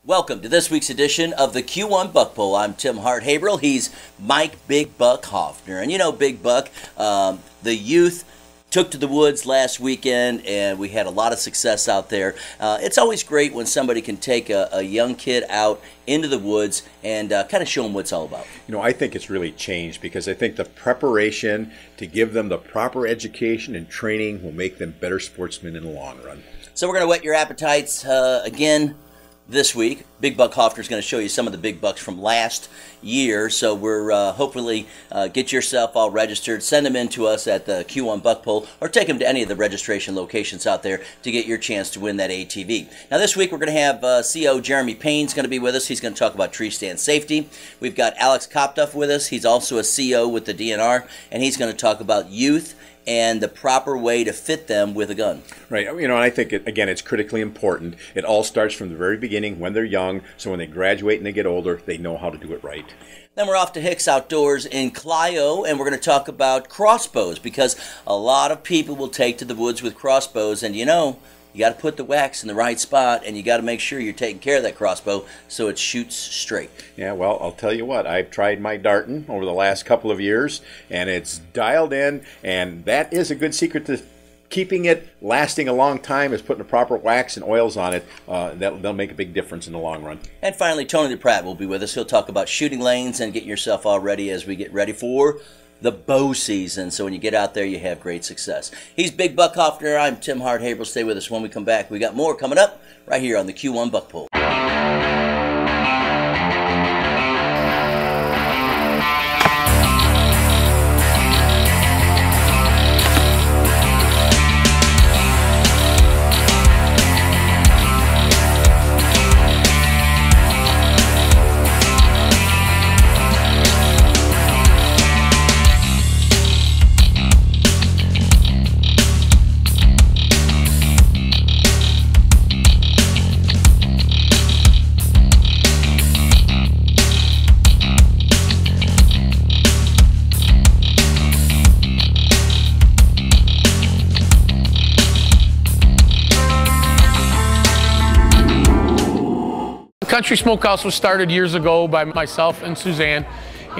Welcome to this week's edition of the Q1 Buck Poll. I'm Tim Hart-Haverhill. He's Mike Big Buck Hoffner. And you know Big Buck, the youth took to the woods last weekend, and we had a lot of success out there. It's always great when somebody can take a young kid out into the woods and kind of show them what it's all about. You know, I think it's really changed because I think the preparation to give them the proper education and training will make them better sportsmen in the long run. So we're going to whet your appetites again this week. Big Buck Hoffner is going to show you some of the big bucks from last year. So we're hopefully get yourself all registered. Send them in to us at the Q1 Buck Poll, or take them to any of the registration locations out there to get your chance to win that ATV. Now this week we're going to have CO Jeremy Payne is going to be with us. He's going to talk about tree stand safety. We've got Alex Kopyev with us. He's also a CO with the DNR, and he's going to talk about youth and the proper way to fit them with a gun. Right. You know, and I think, again, it's critically important. It all starts from the very beginning when they're young, so when they graduate and they get older, they know how to do it right. Then we're off to Hicks Outdoors in Clio, and we're going to talk about crossbows, because a lot of people will take to the woods with crossbows, and you know, you got to put the wax in the right spot, and you got to make sure you're taking care of that crossbow so it shoots straight. Yeah, well, I'll tell you what, I've tried my darting over the last couple of years, and it's dialed in, and that is a good secret to keeping it lasting a long time, is putting the proper wax and oils on it. That'll make a big difference in the long run. And finally, Tony LaPratt will be with us. He'll talk about shooting lanes and getting yourself all ready as we get ready for the bow season, so when you get out there, you have great success. He's Big Buck Hoffner. I'm Tim Hart-Haverhill. Stay with us. When we come back, we got more coming up right here on the Q1 Buck Poll. Country Smokehouse was started years ago by myself and Suzanne,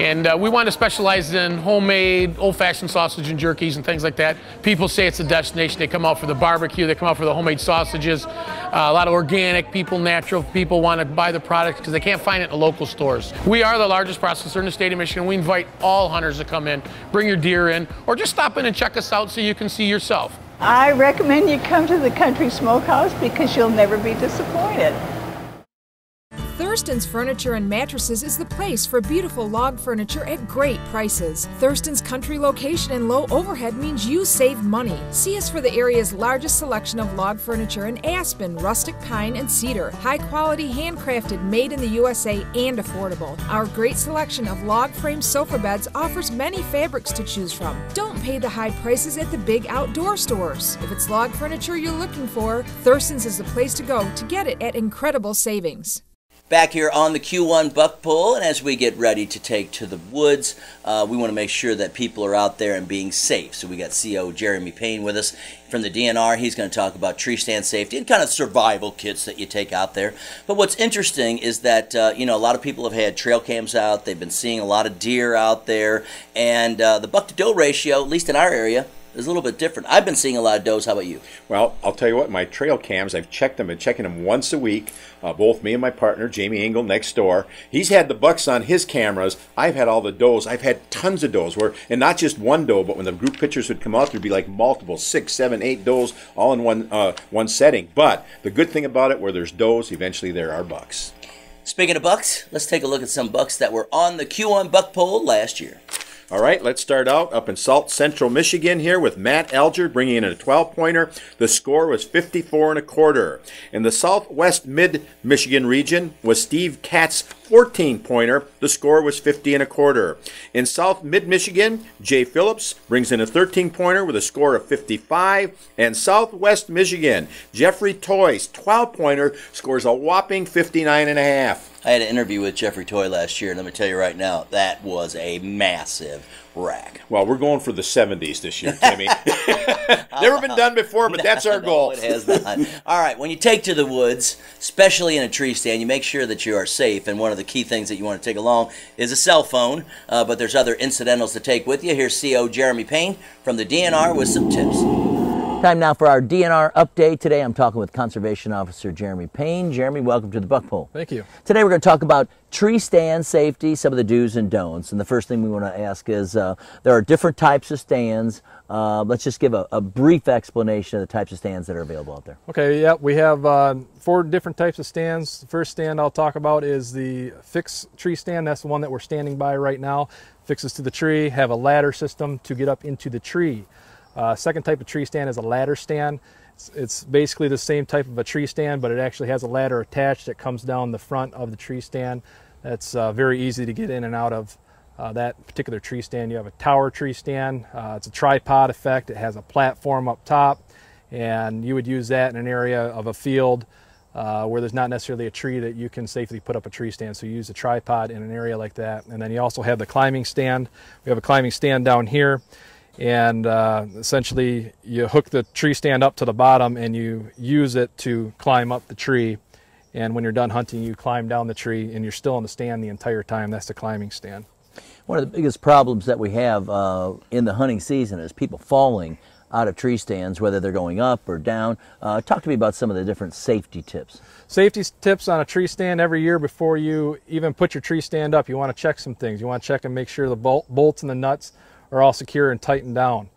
and we want to specialize in homemade, old-fashioned sausage and jerkies and things like that. People say it's a destination. They come out for the barbecue, they come out for the homemade sausages. A lot of organic people, natural people want to buy the product because they can't find it in the local stores. We are the largest processor in the state of Michigan. We invite all hunters to come in, bring your deer in, or just stop in and check us out so you can see yourself. I recommend you come to the Country Smokehouse because you'll never be disappointed. Thurston's Furniture and Mattresses is the place for beautiful log furniture at great prices. Thurston's country location and low overhead means you save money. See us for the area's largest selection of log furniture in aspen, rustic pine, and cedar. High quality, handcrafted, made in the USA, and affordable. Our great selection of log frame sofa beds offers many fabrics to choose from. Don't pay the high prices at the big outdoor stores. If it's log furniture you're looking for, Thurston's is the place to go to get it at incredible savings. Back here on the Q1 Buck Poll, and as we get ready to take to the woods, we want to make sure that people are out there and being safe. So we got CO Jeremy Payne with us from the DNR. He's going to talk about tree stand safety and kind of survival kits that you take out there. But what's interesting is that, you know, a lot of people have had trail cams out. They've been seeing a lot of deer out there, and the buck to doe ratio, at least in our area, is a little bit different. I've been seeing a lot of does. How about you? Well, I'll tell you what, my trail cams, I've checked them, been checking them once a week. Both me and my partner, Jamie Engel, next door. He's had the bucks on his cameras. I've had all the does. I've had tons of does, and not just one doe, but when the group pictures would come out, there'd be like multiple, 6, 7, 8 does all in one setting. But the good thing about it, where there's does, eventually there are bucks. Speaking of bucks, let's take a look at some bucks that were on the Q1 Buck Poll last year. All right, let's start out up in Salt Central Michigan here with Matt Alger bringing in a 12-pointer. The score was 54 1/4. In the Southwest Mid-Michigan region was Steve Katz 14-pointer. The score was 50 1/4. In South Mid-Michigan, Jay Phillips brings in a 13-pointer with a score of 55. And Southwest Michigan, Jeffrey Toys, 12-pointer, scores a whopping 59 1/2. I had an interview with Jeffrey Toy last year, and let me tell you right now, that was a massive rack. Well, we're going for the 70s this year, Timmy. Never been done before, but that's our goal. No, it has not. All right, when you take to the woods, especially in a tree stand, you make sure that you are safe, and one of the key things that you want to take along is a cell phone, but there's other incidentals to take with you. Here's CO Jeremy Payne from the DNR with some tips. Time now for our DNR update. Today I'm talking with Conservation Officer Jeremy Payne. Jeremy, welcome to the Buckpole. Thank you. Today we're going to talk about tree stand safety, some of the do's and don'ts. And the first thing we want to ask is there are different types of stands. Let's just give a brief explanation of the types of stands that are available out there. Okay, yeah, we have 4 different types of stands. The first stand I'll talk about is the fixed tree stand. That's the one that we're standing by right now. Fixes to the tree, have a ladder system to get up into the tree. Second type of tree stand is a ladder stand. It's basically the same type of a tree stand, but it actually has a ladder attached that comes down the front of the tree stand. That's very easy to get in and out of that particular tree stand. You have a tower tree stand. It's a tripod effect. It has a platform up top, and you would use that in an area of a field where there's not necessarily a tree that you can safely put up a tree stand. So you use a tripod in an area like that. And then you also have the climbing stand. We have a climbing stand down here. And essentially you hook the tree stand up to the bottom and you use it to climb up the tree, and when you're done hunting you climb down the tree and you're still in the stand the entire time. That's the climbing stand. One of the biggest problems that we have in the hunting season is people falling out of tree stands, whether they're going up or down. Talk to me about some of the different safety tips. Safety tips on a tree stand: every year before you even put your tree stand up, you want to check some things. You want to check and make sure the bolts and the nuts are all secure and tightened down.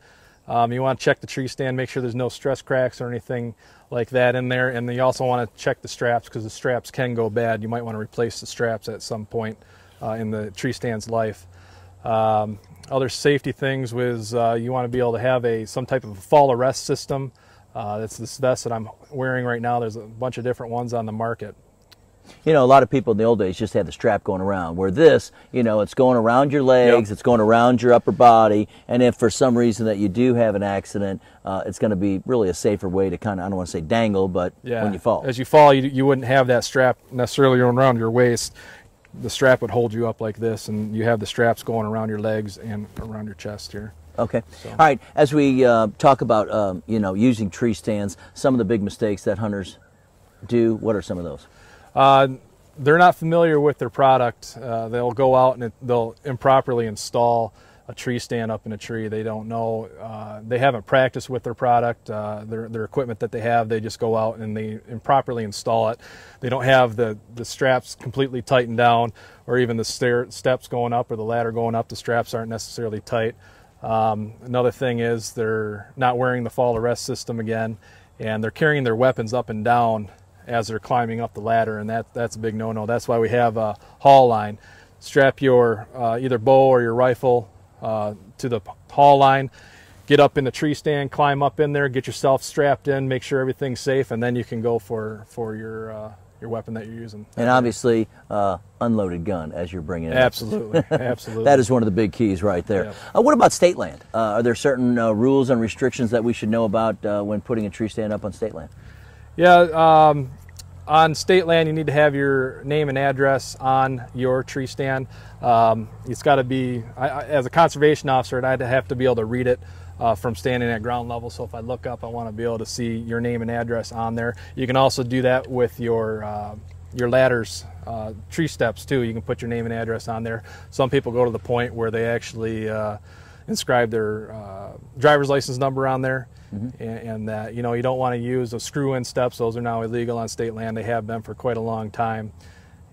You want to check the tree stand, make sure there's no stress cracks or anything like that in there. And then you also want to check the straps, because the straps can go bad. You might want to replace the straps at some point in the tree stand's life. Other safety things was you want to be able to have some type of a fall arrest system. That's this vest that I'm wearing right now. There's a bunch of different ones on the market. You know, a lot of people in the old days just had the strap going around, where this, you know, it's going around your legs, It's going around your upper body, and if for some reason that you do have an accident, it's going to be really a safer way to kind of, I don't want to say dangle, but when you fall. As you fall, you wouldn't have that strap necessarily around your waist. The strap would hold you up like this, and you have the straps going around your legs and around your chest here. Okay. So. All right. As we talk about, you know, using tree stands, some of the big mistakes that hunters do, what are some of those? They're not familiar with their product. They'll go out and they'll improperly install a tree stand up in a tree. They don't know. They haven't practiced with their product, their equipment that they have. They just go out and they improperly install it. They don't have the straps completely tightened down, or even the steps going up or the ladder going up. The straps aren't necessarily tight. Another thing is they're not wearing the fall arrest system again, and they're carrying their weapons up and down as they're climbing up the ladder, and that's a big no-no. That's why we have a haul line. Strap your either bow or your rifle to the haul line, get up in the tree stand, climb up in there, get yourself strapped in, make sure everything's safe, and then you can go for your weapon that you're using. And obviously, unloaded gun as you're bringing it Absolutely, absolutely. That is one of the big keys right there. Yeah. What about state land? Are there certain rules and restrictions that we should know about when putting a tree stand up on state land? Yeah, on state land, you need to have your name and address on your tree stand. It's got to be, as a conservation officer, I'd have to be able to read it from standing at ground level. So if I look up, I want to be able to see your name and address on there. You can also do that with your ladders, tree steps too. You can put your name and address on there. Some people go to the point where they actually inscribe their driver's license number on there. And that, you know, you don't want to use those screw-in steps. Those are now illegal on state land. They have been for quite a long time,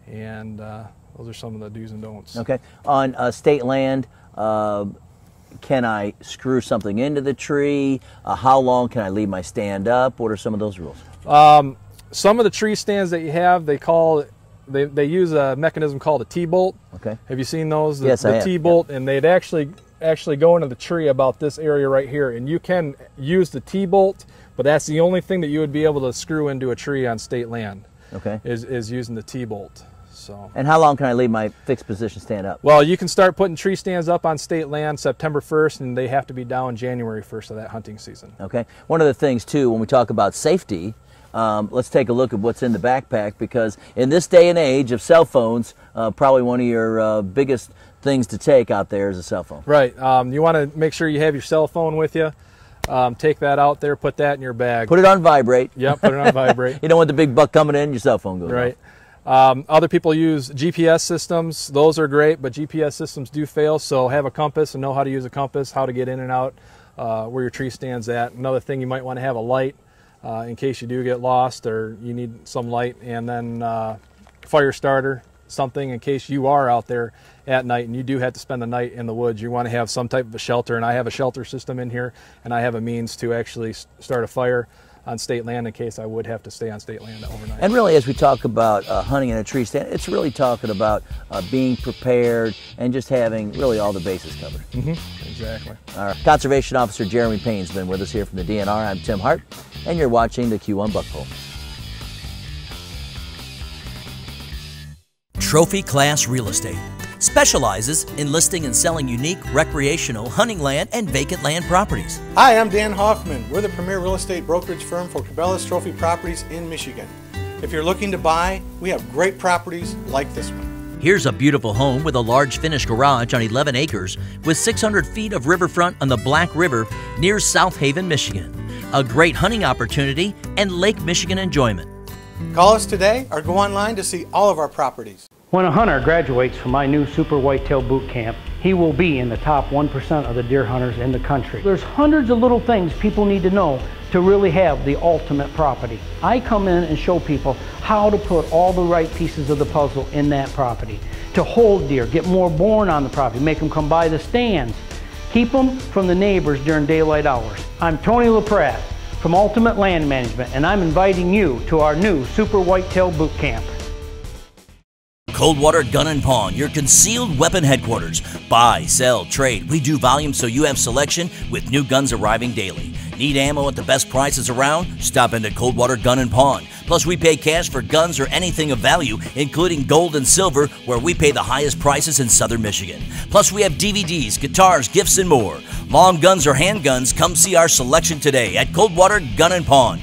and those are some of the do's and don'ts. Okay. On state land, can I screw something into the tree? How long can I leave my stand up? What are some of those rules? Some of the tree stands that you have, they use a mechanism called a T-bolt. Okay. Have you seen those? Yes, I have. The T-bolt, and they'd actually go into the tree about this area right here, and you can use the T-bolt, but that's the only thing that you would be able to screw into a tree on state land. Okay. Is using the T-bolt. So. And how long can I leave my fixed position stand up? Well, you can start putting tree stands up on state land September 1st, and they have to be down January 1st of that hunting season. Okay. One of the things too, when we talk about safety, let's take a look at what's in the backpack, because in this day and age of cell phones, probably one of your biggest things to take out there is a cell phone. Right. You want to make sure you have your cell phone with you. Take that out there, put that in your bag. Put it on vibrate. Yep, put it on vibrate. You don't want the big buck coming in, your cell phone goes right. off. Other people use GPS systems. Those are great, but GPS systems do fail, so have a compass and know how to use a compass, how to get in and out, where your tree stand's at. Another thing, you might want to have a light in case you do get lost or you need some light, and then fire starter, something in case you are out there at night and you do have to spend the night in the woods. You want to have some type of a shelter, and I have a shelter system in here, and I have a means to actually start a fire on state land in case I would have to stay on state land overnight. And really, as we talk about hunting in a tree stand, it's really talking about being prepared and just having really all the bases covered. Exactly. All right. Conservation Officer Jeremy Payne has been with us here from the DNR. I'm Tim Hart, and you're watching the Q1 Buck Poll. Trophy Class Real Estate specializes in listing and selling unique recreational hunting land and vacant land properties. Hi, I'm Dan Hoffman. We're the premier real estate brokerage firm for Cabela's Trophy Properties in Michigan. If you're looking to buy, we have great properties like this one. Here's a beautiful home with a large finished garage on 11 acres with 600 feet of riverfront on the Black River near South Haven, Michigan. A great hunting opportunity and Lake Michigan enjoyment. Call us today or go online to see all of our properties. When a hunter graduates from my new Super Whitetail Boot Camp, he will be in the top 1% of the deer hunters in the country. There's hundreds of little things people need to know to really have the ultimate property. I come in and show people how to put all the right pieces of the puzzle in that property, to hold deer, get more born on the property, make them come by the stands, keep them from the neighbors during daylight hours. I'm Tony LaPratt from Ultimate Land Management, and I'm inviting you to our new Super Whitetail Boot Camp. Coldwater Gun & Pawn, your concealed weapon headquarters. Buy, sell, trade. We do volume so you have selection with new guns arriving daily. Need ammo at the best prices around? Stop into Coldwater Gun & Pawn. Plus, we pay cash for guns or anything of value, including gold and silver, where we pay the highest prices in southern Michigan. Plus, we have DVDs, guitars, gifts, and more. Long guns or handguns, come see our selection today at Coldwater Gun & Pawn.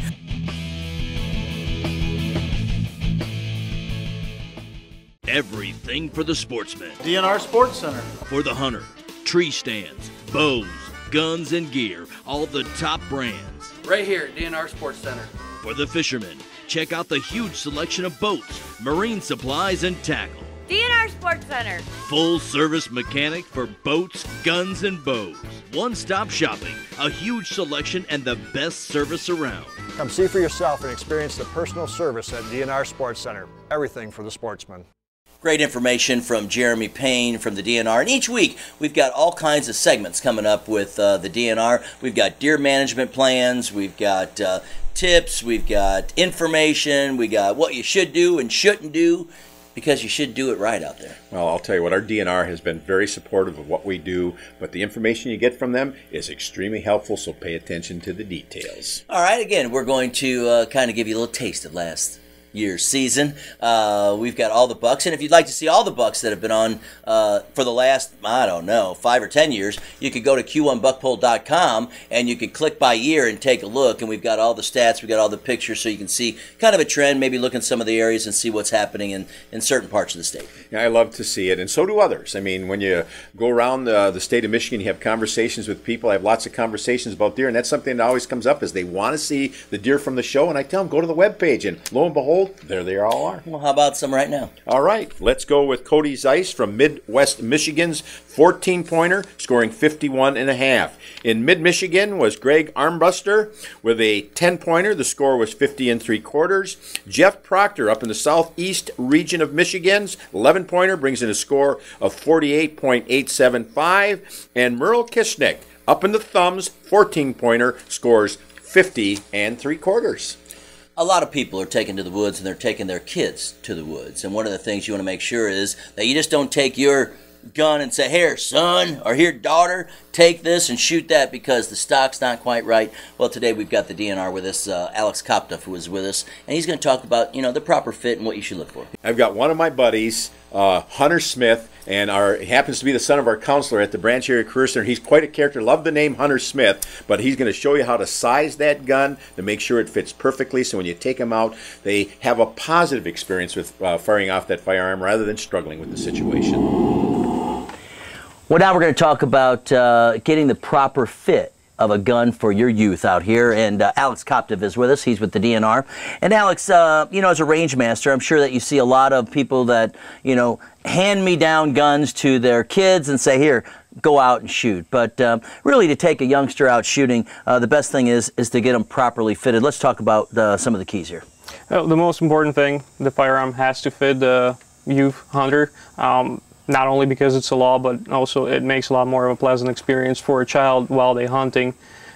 Everything for the sportsman. DNR Sports Center. For the hunter, tree stands, bows, guns, and gear, all the top brands. Right here at DNR Sports Center. For the fisherman, check out the huge selection of boats, marine supplies, and tackle. DNR Sports Center. Full service mechanic for boats, guns, and bows. One-stop shopping, a huge selection, and the best service around. Come see for yourself and experience the personal service at DNR Sports Center. Everything for the sportsman. Great information from Jeremy Payne from the DNR. And each week, we've got all kinds of segments coming up with the DNR. We've got deer management plans. We've got tips. We've got information. We got what you should do and shouldn't do, because you should do it right out there. Well, I'll tell you what, our DNR has been very supportive of what we do, but the information you get from them is extremely helpful, so pay attention to the details. All right, again, we're going to kind of give you a little taste of last year's season. We've got all the bucks, and if you'd like to see all the bucks that have been on for the last, I don't know, 5 or 10 years, you could go to q1buckpoll.com and you could click by year and take a look, and we've got all the stats, we've got all the pictures, so you can see kind of a trend, maybe look in some of the areas and see what's happening in certain parts of the state. Yeah, I love to see it, and so do others. I mean, when you go around the state of Michigan, you have conversations with people. I have lots of conversations about deer, and that's something that always comes up, is they want to see the deer from the show, and I tell them, go to the webpage, and lo and behold, there they all are. Well, how about some right now? All right, let's go with Cody Zeiss from Midwest Michigan's 14-pointer, scoring 51.5. In Mid-Michigan was Greg Armbuster with a 10-pointer. The score was 50 3/4. Jeff Proctor up in the southeast region of Michigan's 11-pointer brings in a score of 48.875. And Merle Kishnick up in the Thumbs 14-pointer scores 50 3/4. A lot of people are taking to the woods, and they're taking their kids to the woods. And one of the things you want to make sure is that you just don't take your gun and say, here, son, or here, daughter, take this and shoot that because the stock's not quite right. Well, today we've got the DNR with us, Alex Kopyev, who is with us, and he's going to talk about, the proper fit and what you should look for. I've got one of my buddies, Hunter Smith, and happens to be the son of our counselor at the Branch Area Career Center. He's quite a character. Love the name Hunter Smith, but he's going to show you how to size that gun to make sure it fits perfectly, so when you take them out, they have a positive experience with firing off that firearm rather than struggling with the situation. Well, now we're going to talk about getting the proper fit of a gun for your youth out here, and Alex Kopyev is with us. He's with the DNR. And Alex, as a range master, I'm sure that you see a lot of people that, hand me down guns to their kids and say, here, go out and shoot. But really, to take a youngster out shooting, the best thing is to get them properly fitted. Let's talk about some of the keys here. The most important thing, the firearm has to fit the youth hunter. Not only because it's a law, but also it makes a lot more of a pleasant experience for a child while they're hunting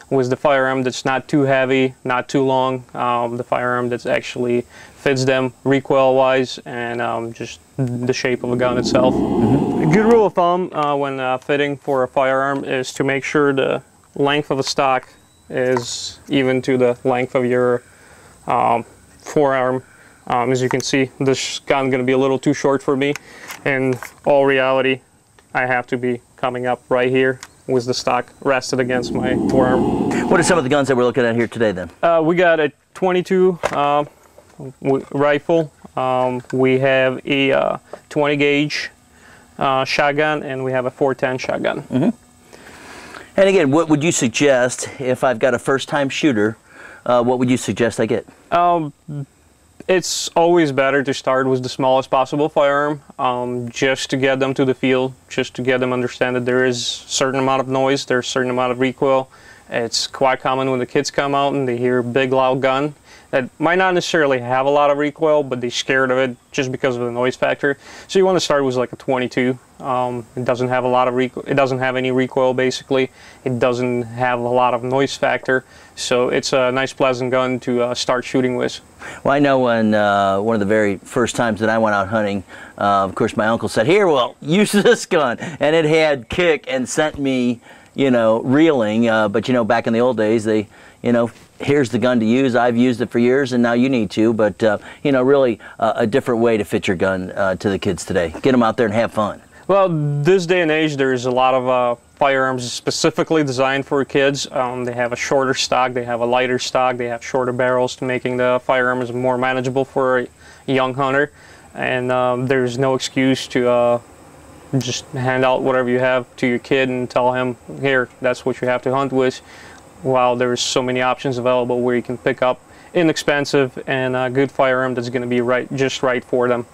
with the firearm that's not too heavy, not too long, the firearm that actually fits them recoil-wise, and just the shape of a gun itself. A good rule of thumb when fitting for a firearm is to make sure the length of the stock is even to the length of your forearm. As you can see, this gun's going to be a little too short for me. In all reality, I have to be coming up right here with the stock rested against my forearm. What are some of the guns that we're looking at here today then? We got a 22 rifle. We have a 20 gauge shotgun, and we have a 410 shotgun. And again, what would you suggest if I've got a first-time shooter? What would you suggest I get? It's always better to start with the smallest possible firearm, just to get them to the field, just to get them understand that there is a certain amount of noise, there's a certain amount of recoil. It's quite common when the kids come out and they hear a big loud gun that might not necessarily have a lot of recoil, but they're scared of it just because of the noise factor. So you want to start with like a 22. It doesn't have a lot of recoil. It doesn't have any recoil basically. It doesn't have a lot of noise factor. So it's a nice, pleasant gun to start shooting with. Well, I know when one of the very first times that I went out hunting, of course, my uncle said, "Here, well, use this gun," and it had kick and sent me, reeling. But back in the old days, they, here's the gun to use. I've used it for years, and now you need to. But really a different way to fit your gun to the kids today. Get them out there and have fun. Well, this day and age, there's a lot of firearms specifically designed for kids. They have a shorter stock, they have a lighter stock, they have shorter barrels, to making the firearms more manageable for a young hunter. And there's no excuse to just hand out whatever you have to your kid and tell him, here, that's what you have to hunt with, while there's so many options available where you can pick up inexpensive and a good firearm that's going to be just right for them.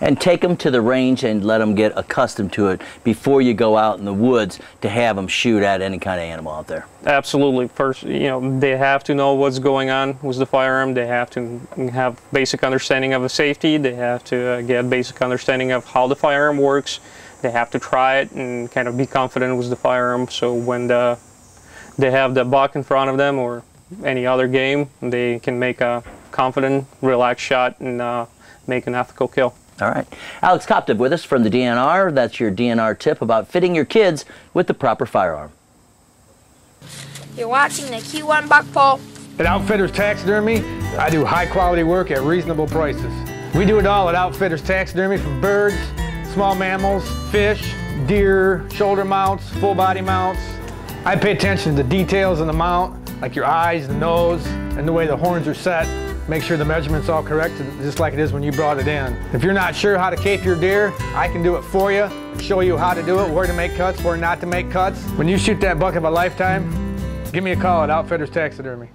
And take them to the range and let them get accustomed to it before you go out in the woods to have them shoot at any kind of animal out there. Absolutely. First, they have to know what's going on with the firearm. They have to have basic understanding of the safety. They have to get basic understanding of how the firearm works. They have to try it and kind of be confident with the firearm, so when they have the buck in front of them or any other game, they can make a confident, relaxed shot and make an ethical kill. All right. Alex Kopyev with us from the DNR. That's your DNR tip about fitting your kids with the proper firearm. You're watching the Q1 Buck Pull. At Outfitters Taxidermy, I do high quality work at reasonable prices. We do it all at Outfitters Taxidermy, from birds, small mammals, fish, deer, shoulder mounts, full body mounts. I pay attention to the details in the mount, like your eyes, the nose, and the way the horns are set. Make sure the measurement's all correct, just like it is when you brought it in. If you're not sure how to cape your deer, I can do it for you, show you how to do it, where to make cuts, where not to make cuts. When you shoot that buck of a lifetime, give me a call at Outfitters Taxidermy.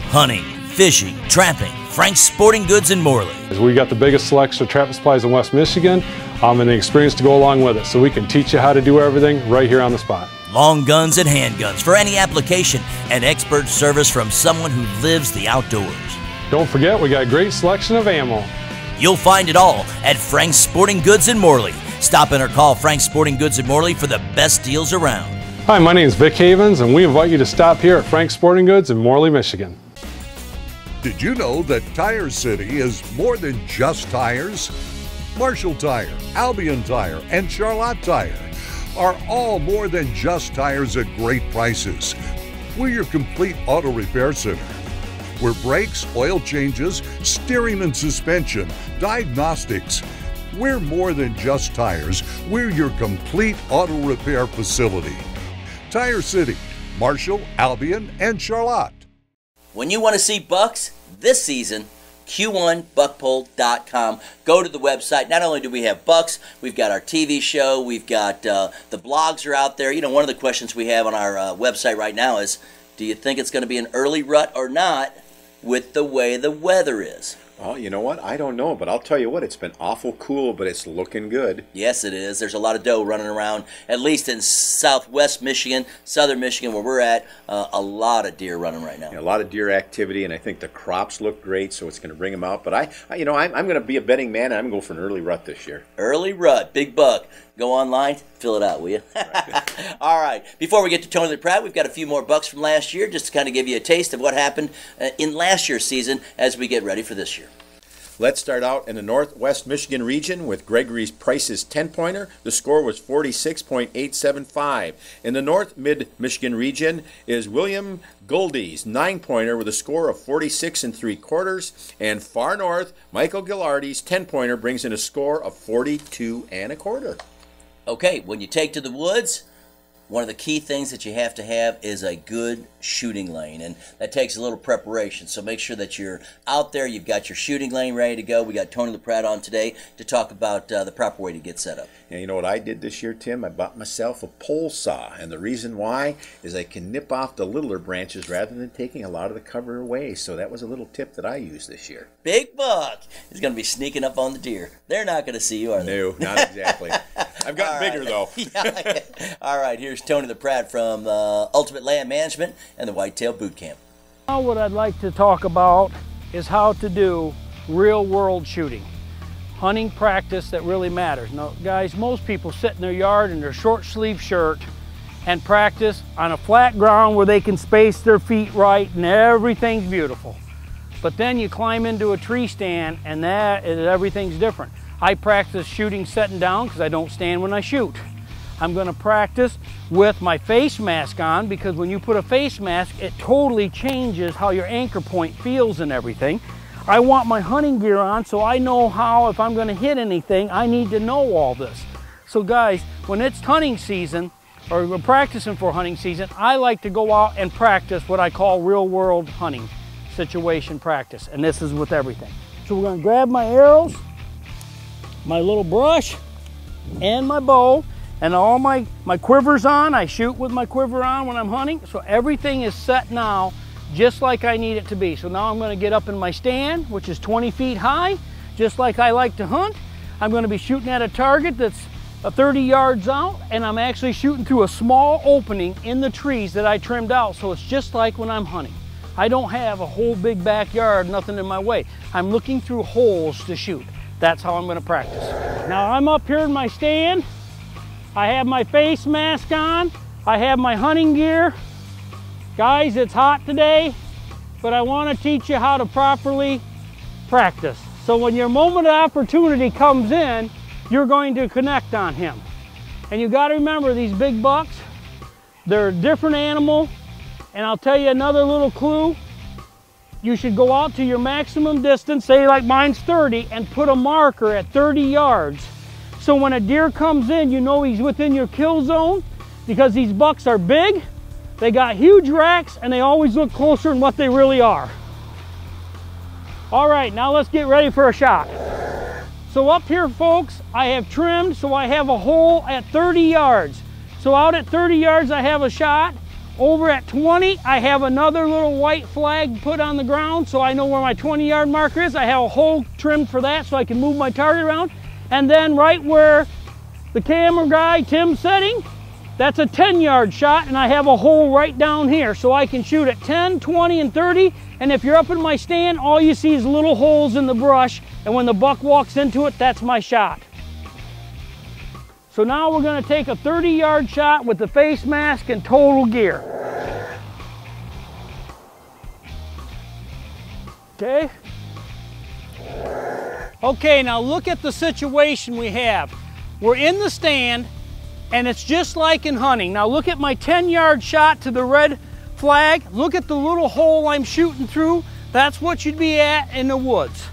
Hunting, fishing, trapping, Frank's Sporting Goods in Morley. We got the biggest selection of trapping supplies in West Michigan, and the experience to go along with it, so we can teach you how to do everything right here on the spot. Long guns and handguns for any application, and expert service from someone who lives the outdoors. Don't forget, we got a great selection of ammo. You'll find it all at Frank's Sporting Goods in Morley. Stop in or call Frank's Sporting Goods in Morley for the best deals around. Hi, my name is Vic Havens, and we invite you to stop here at Frank's Sporting Goods in Morley, Michigan. Did you know that Tire City is more than just tires? Marshall Tire, Albion Tire, and Charlotte Tire are all more than just tires at great prices. We're your complete auto repair center. We're brakes, oil changes, steering and suspension, diagnostics. We're more than just tires. We're your complete auto repair facility. Tire City, Marshall, Albion, and Charlotte. When you want to see bucks this season, Q1buckpole.com. Go to the website. Not only do we have bucks, we've got our TV show, we've got the blogs are out there. You know, one of the questions we have on our website right now is, do you think it's going to be an early rut or not with the way the weather is? Well, you know what? I don't know, but I'll tell you what, it's been awful cool, but it's looking good. Yes, it is. There's a lot of doe running around, at least in southwest Michigan, southern Michigan, where we're at. A lot of deer running right now. Yeah, a lot of deer activity, and I think the crops look great, so it's going to bring them out. But I'm going to be a betting man, and I'm going to go for an early rut this year. Early rut, big buck. Go online, fill it out, will you? All right. Before we get to Tony LaPratt, we've got a few more bucks from last year, just to kind of give you a taste of what happened in last year's season as we get ready for this year. Let's start out in the northwest Michigan region with Gregory's Price's 10-pointer. The score was 46.875. In the north mid-Michigan region is William Goldie's 9-pointer with a score of 46 3/4. And far north, Michael Gillardy's 10-pointer brings in a score of 42 1/4. Okay, when you take to the woods, one of the key things that you have to have is a good shooting lane, and that takes a little preparation. So make sure that you're out there, you've got your shooting lane ready to go. We got Tony LaPratt on today to talk about the proper way to get set up. Yeah, you know what I did this year, Tim? I bought myself a pole saw, and the reason why is I can nip off the littler branches rather than taking a lot of the cover away. So that was a little tip that I used this year. Big buck is going to be sneaking up on the deer. They're not going to see you, are they? No, not exactly. I've gotten bigger, though. Yeah. All right, here's Tony LaPratt from Ultimate Land Management and the Whitetail Boot Camp. Now what I'd like to talk about is how to do real-world shooting. Hunting practice that really matters. Now, guys, most people sit in their yard in their short-sleeve shirt and practice on a flat ground where they can space their feet right and everything's beautiful. But then you climb into a tree stand and everything's different. I practice shooting sitting down because I don't stand when I shoot. I'm going to practice with my face mask on, because when you put a face mask, it totally changes how your anchor point feels and everything. I want my hunting gear on so I know how, if I'm going to hit anything, I need to know all this. So guys, when it's hunting season, or we're practicing for hunting season, I like to go out and practice what I call real world hunting situation practice. And this is with everything. So we're going to grab my arrows, my little brush, and my bow, and all my quiver's on. I shoot with my quiver on when I'm hunting. So everything is set now just like I need it to be. So now I'm going to get up in my stand, which is 20 feet high, just like I like to hunt. I'm going to be shooting at a target that's 30 yards out, and I'm actually shooting through a small opening in the trees that I trimmed out. So it's just like when I'm hunting. I don't have a whole big backyard, nothing in my way. I'm looking through holes to shoot. That's how I'm going to practice. Now I'm up here in my stand. I have my face mask on. I have my hunting gear. Guys, it's hot today, but I want to teach you how to properly practice. So when your moment of opportunity comes in, you're going to connect on him. And you got to remember, these big bucks, they're a different animal. And I'll tell you another little clue. You should go out to your maximum distance, say like mine's 30, and put a marker at 30 yards. So when a deer comes in, you know he's within your kill zone, because these bucks are big, they got huge racks, and they always look closer than what they really are. All right, now let's get ready for a shot. So up here, folks, I have trimmed, so I have a hole at 30 yards. So out at 30 yards, I have a shot. Over at 20, I have another little white flag put on the ground, so I know where my 20-yard marker is. I have a hole trimmed for that so I can move my target around. And then right where the camera guy, Tim's setting, that's a 10-yard shot, and I have a hole right down here, so I can shoot at 10, 20, and 30. And if you're up in my stand, all you see is little holes in the brush, and when the buck walks into it, that's my shot. So now we're going to take a 30-yard shot with the face mask and total gear. Okay? Okay, now look at the situation we have. We're in the stand, And it's just like in hunting. Now look at my 10-yard shot to the red flag. Look at the little hole I'm shooting through. That's what you'd be at in the woods.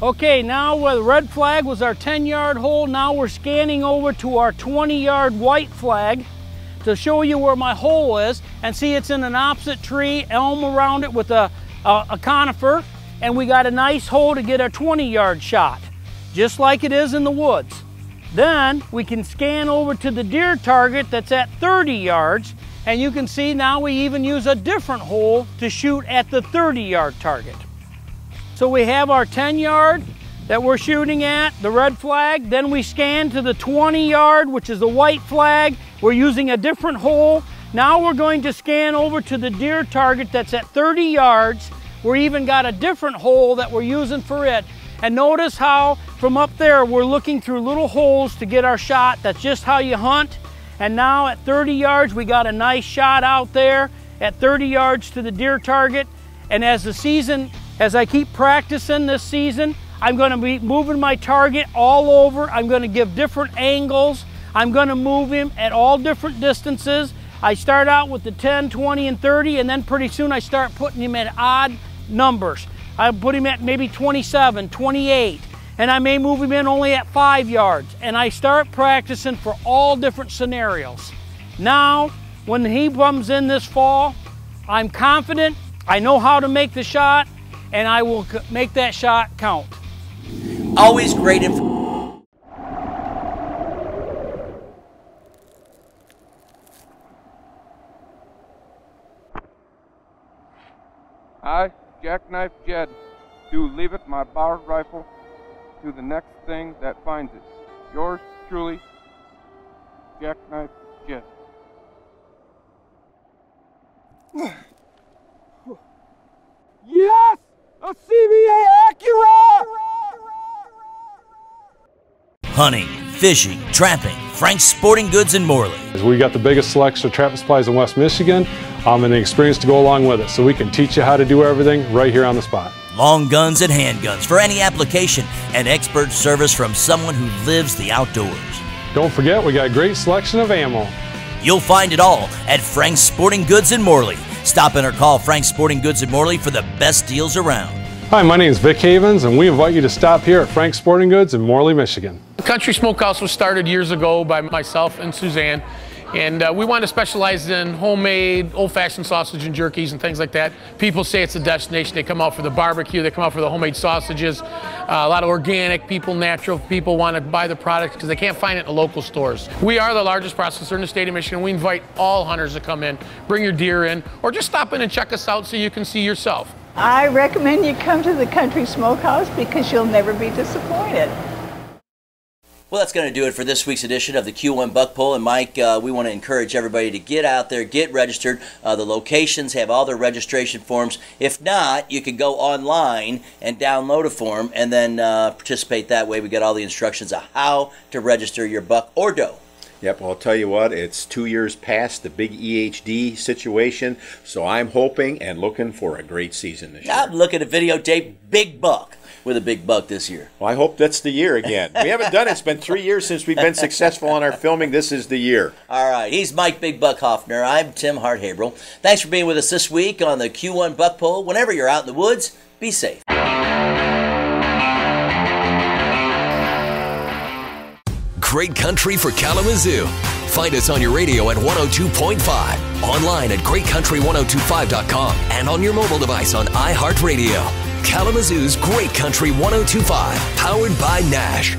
Okay, now where the red flag was our 10-yard hole, now we're scanning over to our 20-yard white flag to show you where my hole is. And see, it's in an opposite tree, elm around it with a conifer. And we got a nice hole to get our 20-yard shot, just like it is in the woods. Then we can scan over to the deer target that's at 30 yards, and you can see now we even use a different hole to shoot at the 30-yard target. So we have our 10-yard that we're shooting at, the red flag, then we scan to the 20-yard, which is the white flag. We're using a different hole. Now we're going to scan over to the deer target that's at 30 yards. We even got a different hole that we're using for it. And notice how from up there we're looking through little holes to get our shot. That's just how you hunt. And now at 30 yards we got a nice shot out there at 30 yards to the deer target. And as I keep practicing this season, I'm going to be moving my target all over. I'm going to give different angles. I'm going to move him at all different distances. I start out with the 10, 20, and 30, and then pretty soon I start putting him at odd numbers. I put him at maybe 27, 28, and I may move him in only at 5 yards. And I start practicing for all different scenarios. Now, when he comes in this fall, I'm confident, I know how to make the shot, and I will make that shot count. Always great information. I, Jackknife Jed, do leaveth my barred rifle to the next thing that finds it. Yours truly, Jackknife Jed. Yes! A CVA Acura! Hunting, fishing, trapping, Frank's Sporting Goods in Morley. We got the biggest selection of trap supplies in West Michigan and the experience to go along with it, so we can teach you how to do everything right here on the spot. Long guns and handguns for any application, and expert service from someone who lives the outdoors. Don't forget, we got a great selection of ammo. You'll find it all at Frank's Sporting Goods in Morley. Stop in or call Frank's Sporting Goods in Morley for the best deals around. Hi, my name is Vic Havens, and we invite you to stop here at Frank's Sporting Goods in Morley, Michigan. The Country Smokehouse was started years ago by myself and Suzanne, and we want to specialize in homemade, old-fashioned sausage and jerkies and things like that. People say it's a destination. They come out for the barbecue, they come out for the homemade sausages. A lot of organic people, natural people want to buy the product because they can't find it in the local stores. We are the largest processor in the state of Michigan. We invite all hunters to come in, bring your deer in, or just stop in and check us out so you can see yourself. I recommend you come to the Country Smokehouse because you'll never be disappointed. Well, that's going to do it for this week's edition of the Q1 Buck Poll. And Mike, we want to encourage everybody to get out there, get registered. The locations have all their registration forms. If not, you can go online and download a form and then participate that way. We got all the instructions of how to register your buck or doe. Yep, well, I'll tell you what, it's 2 years past the big EHD situation, so I'm hoping and looking for a great season this year. I'm looking at videotape big buck with a big buck this year. Well, I hope that's the year again. We haven't done it. It's been 3 years since we've been successful on our filming. This is the year. All right, he's Mike Big Buck Hoffner. I'm Tim Hart-Haberl. Thanks for being with us this week on the Q1 Buck Poll. Whenever you're out in the woods, be safe. Great country for Kalamazoo. Find us on your radio at 102.5, online at greatcountry1025.com, and on your mobile device on iHeartRadio. Kalamazoo's Great Country 1025, powered by Nash.